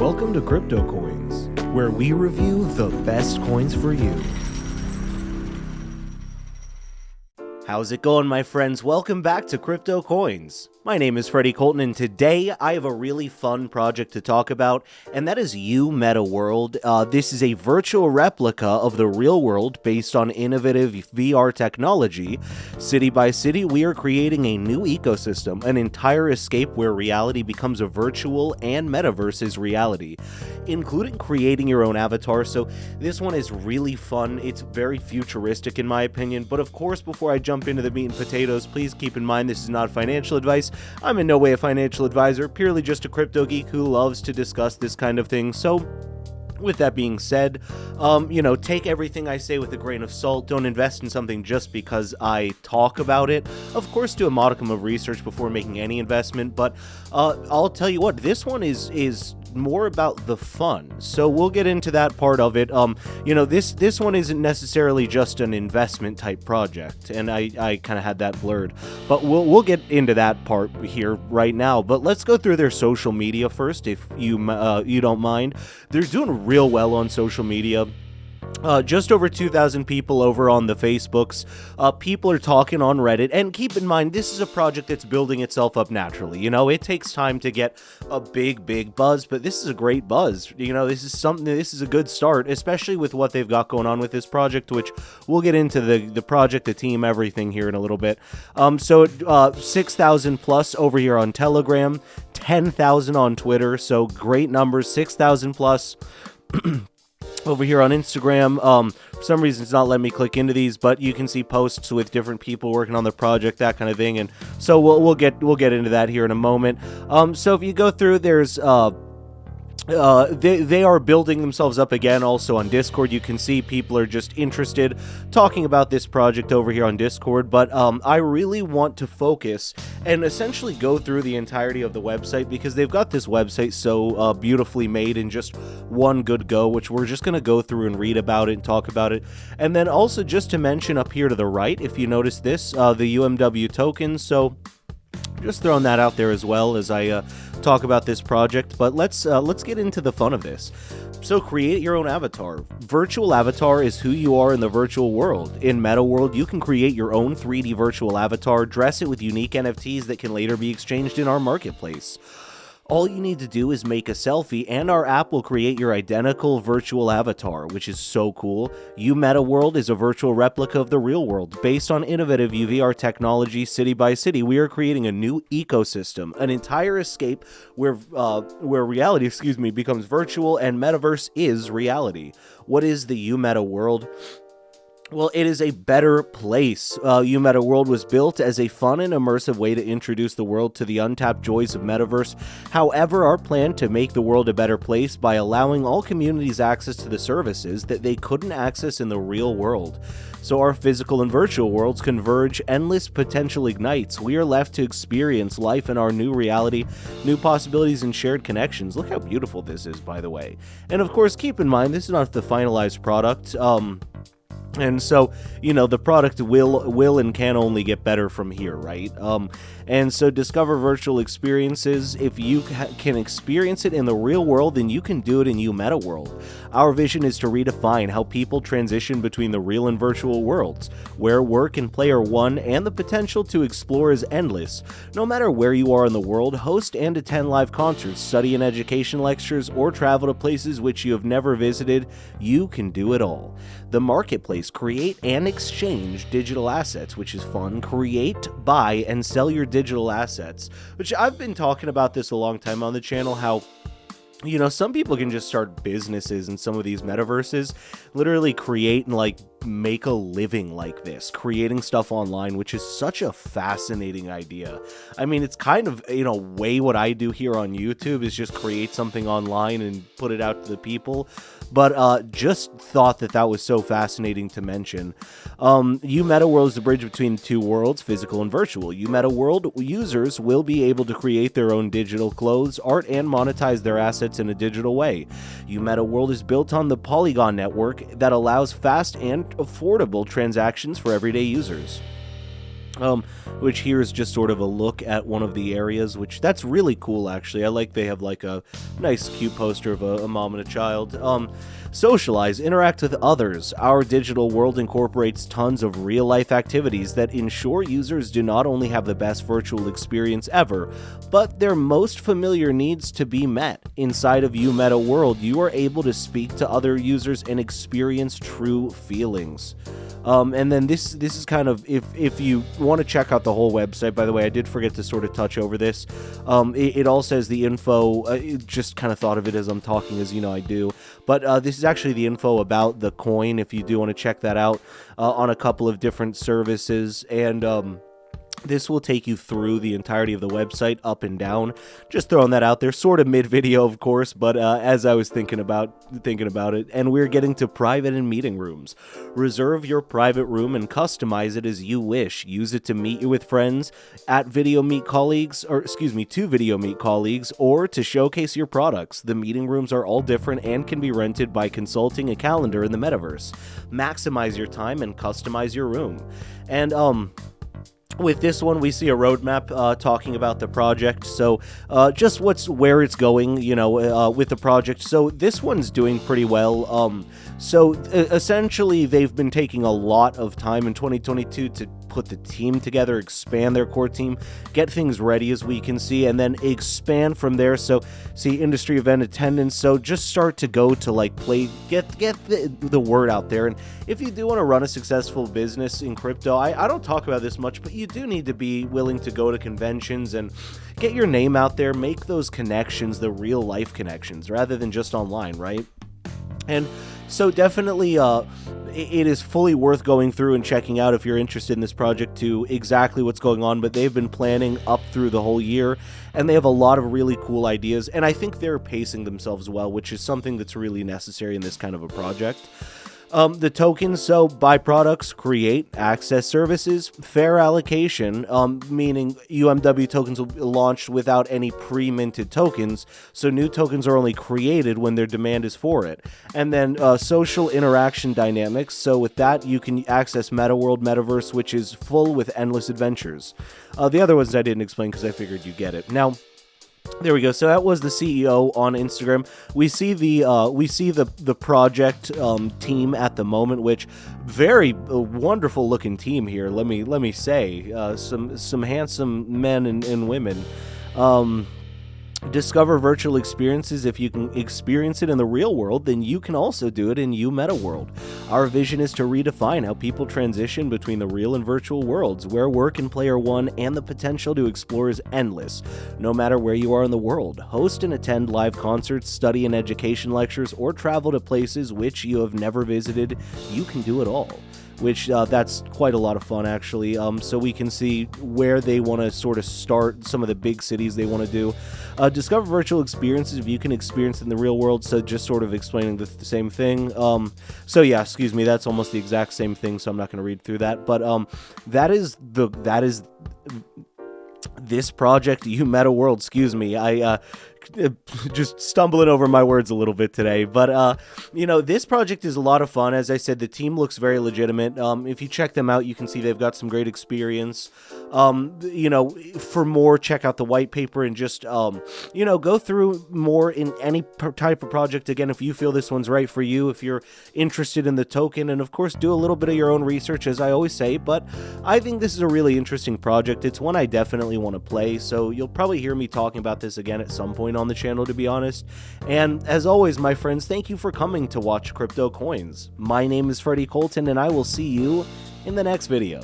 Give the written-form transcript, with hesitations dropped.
Welcome to CryptoCoins, where we review the best coins for you. How's it going, my friends? Welcome back to CryptoCoins. My name is Freddie Colton, and today I have a really fun project to talk about, and that is UMetaWorld. This is a virtual replica of the real world based on innovative VR technology. City by city, we are creating a new ecosystem, an entire escape where reality becomes a virtual and metaverse is reality, including creating your own avatar. So this one is really fun. It's very futuristic in my opinion, but of course, before I jump into the meat and potatoes, please keep in mind this is not financial advice. I'm in no way a financial advisor, purely just a crypto geek who loves to discuss this kind of thing. So with that being said, take everything I say with a grain of salt. Don't invest in something just because I talk about it. Of course, do a modicum of research before making any investment, but I'll tell you what, this one is more about the fun. So we'll get into that part of it. This one isn't necessarily just an investment type project, and I kind of had that blurred, but we'll get into that part here right now. But let's go through their social media first, if you don't mind. They're doing real well on social media. Just over 2,000 people over on the Facebooks. People are talking on Reddit, and keep in mind, this is a project that's building itself up naturally. It takes time to get a big buzz, but this is a great buzz. This is a good start, especially with what they've got going on with this project, which we'll get into the project, the team, everything here in a little bit. 6,000 plus over here on Telegram, 10,000 on Twitter, so great numbers, 6,000 plus. Over here on Instagram, for some reason it's not letting me click into these, but you can see posts with different people working on the project, that kind of thing, and so we'll get into that here in a moment. So if you go through, there's they are building themselves up again. Also on Discord, you can see people are just interested talking about this project over here on Discord, but I really want to focus and essentially go through the entirety of the website, because they've got this website so beautifully made in just one good go, which we're just going to go through and read about it and talk about it. And then also just to mention up here to the right, if you notice this, the UMW tokens, so just throwing that out there as well as I talk about this project. But let's get into the fun of this. So create your own avatar. Virtual avatar is who you are in the virtual world. In MetaWorld, you can create your own 3D virtual avatar, dress it with unique NFTs that can later be exchanged in our marketplace. All you need to do is make a selfie, and our app will create your identical virtual avatar, which is so cool. UMetaWorld is a virtual replica of the real world. Based on innovative VR technology, city by city, we are creating a new ecosystem, an entire escape where reality, becomes virtual and metaverse is reality. What is the UMetaWorld? Well, it is a better place. UMetaWorld was built as a fun and immersive way to introduce the world to the untapped joys of metaverse. However, our plan to make the world a better place by allowing all communities access to the services that they couldn't access in the real world. So our physical and virtual worlds converge, endless potential ignites. We are left to experience life in our new reality, new possibilities and shared connections. Look how beautiful this is, by the way. And of course, keep in mind, this is not the finalized product. And so, the product will and can only get better from here, right? And so discover virtual experiences. If you can experience it in the real world, then you can do it in UMetaWorld. Our vision is to redefine how people transition between the real and virtual worlds, where work and play are one, and the potential to explore is endless. No matter where you are in the world, host and attend live concerts, study and education lectures, or travel to places which you have never visited, you can do it all. The marketplace, create and exchange digital assets, which is fun. Create, buy, and sell your digital assets, which I've been talking about this a long time on the channel, how some people can just start businesses in some of these metaverses, literally create and make a living like this, creating stuff online, which is such a fascinating idea. I mean, it's kind of, way what I do here on YouTube is just create something online and put it out to the people. But just thought that was so fascinating to mention. UMetaWorld is the bridge between the two worlds, physical and virtual. UMetaWorld users will be able to create their own digital clothes, art, and monetize their assets in a digital way. UMetaWorld is built on the Polygon network that allows fast and affordable transactions for everyday users. which here is just sort of a look at one of the areas, which that's really cool, actually. I like they have like a nice cute poster of a mom and a child. Socialize, interact with others. Our digital world incorporates tons of real-life activities that ensure users do not only have the best virtual experience ever, but their most familiar needs to be met. Inside of UMetaWorld, you are able to speak to other users and experience true feelings. And then this is kind of, if you want to check out the whole website, by the way, I did forget to sort of touch over this. It all says the info, just kind of thought of it as I'm talking, as you know I do. But this is actually the info about the coin, if you do want to check that out, on a couple of different services. And this will take you through the entirety of the website, up and down. Just throwing that out there, sort of mid-video, of course, but as I was thinking about it, and we're getting to private and meeting rooms. Reserve your private room and customize it as you wish. Use it to meet you with friends, to video meet colleagues, or to showcase your products. The meeting rooms are all different and can be rented by consulting a calendar in the metaverse. Maximize your time and customize your room. And with this one, we see a roadmap talking about the project, so just where it's going, with the project. So this one's doing pretty well. So essentially, they've been taking a lot of time in 2022 to put the team together, expand their core team, get things ready, as we can see, and then expand from there. So see industry event attendance, so just start to go to get the word out there. And if you do want to run a successful business in crypto, I don't talk about this much, but you do need to be willing to go to conventions and get your name out there, make those connections, the real life connections, rather than just online, right? And so definitely it is fully worth going through and checking out if you're interested in this project, to exactly what's going on. But they've been planning up through the whole year, and they have a lot of really cool ideas, and I think they're pacing themselves well, which is something that's really necessary in this kind of a project. The tokens, so byproducts, create, access services, fair allocation, meaning UMW tokens will be launched without any pre-minted tokens, so new tokens are only created when their demand is for it. And then social interaction dynamics, so with that you can access MetaWorld, Metaverse, which is full with endless adventures. The other ones I didn't explain because I figured you'd get it. Now, there we go. So that was the CEO on Instagram. We see the project team at the moment, which very wonderful looking team here. Let me say, some handsome men and women. Discover virtual experiences. If you can experience it in the real world, then you can also do it in UMetaWorld. Our vision is to redefine how people transition between the real and virtual worlds, where work and play are one, and the potential to explore is endless, no matter where you are in the world. Host and attend live concerts, study and education lectures, or travel to places which you have never visited. You can do it all. Which that's quite a lot of fun, actually. So we can see where they want to sort of start, some of the big cities they want to do. Discover virtual experiences if you can experience in the real world. So just sort of explaining the same thing. So yeah, excuse me, that's almost the exact same thing, so I'm not going to read through that. But that is this project, UMetaWorld. Excuse me, I just stumbling over my words a little bit today, but this project is a lot of fun. As I said, the team looks very legitimate. If you check them out, you can see they've got some great experience. For more, check out the white paper and just go through more in any type of project. Again, if you feel this one's right for you, if you're interested in the token, and of course do a little bit of your own research, as I always say. But I think this is a really interesting project. It's one I definitely want to play, so you'll probably hear me talking about this again at some point on the channel, to be honest. And as always, my friends, thank you for coming to watch CryptoCoins. My name is Freddie Colton, and I will see you in the next video.